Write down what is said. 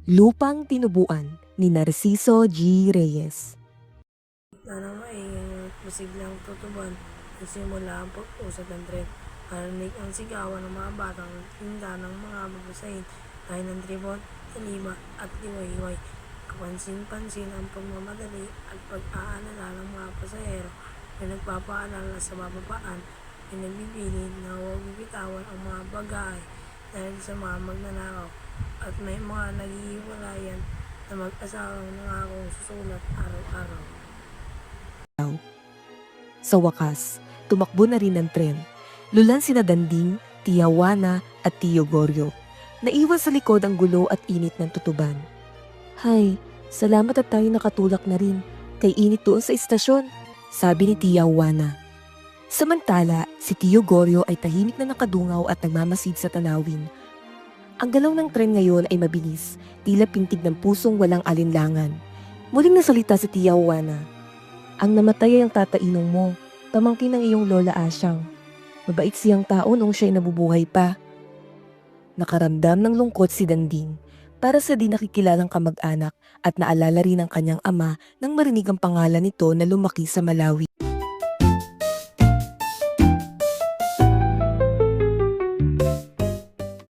Lupang Tinubuan ni Narciso G. Reyes. Sana masiglang tutuban, nagsimula ang pag-usad ng tren. Narinig ang sigawan ng mga batang tinda ng mga babasahin, gaya ng tribon, talima at liwayway. Kapansin-pansin ang pagmamadali at pag-aalala ng mga pasahero na nagpapaalala sa bababaan, pinagbibili na huwag bibitawan ang mga bagay dahil sa mga magnanakaw, at may mga naghihiwalayan na mag-asawang nangakong susulat araw-araw. Sa wakas, tumakbo na rin ang tren. Lulan sina Danding, Tia Juana at Tio Goryo. Naiwan sa likod ang gulo at init ng tutuban. Hay, salamat at tayo nakatulak na rin. Kay init doon sa istasyon, sabi ni Tia Juana. Samantala, si Tio Goryo ay tahimik na nakadungaw at nagmamasid sa tanawin. Ang galaw ng tren ngayon ay mabilis, tila pintig ng pusong walang alinlangan. Muling nasalita si Tia Juana. Ang namatay ay ang tatainong mo, pamangkin ng iyong Lola Asyang. Mabait siyang tao noong siya'y nabubuhay pa. Nakaramdam ng lungkot si Danding para sa di nakikilalang kamag-anak at naalala rin ang kanyang ama nang marinig ang pangalan nito na lumaki sa Malawi.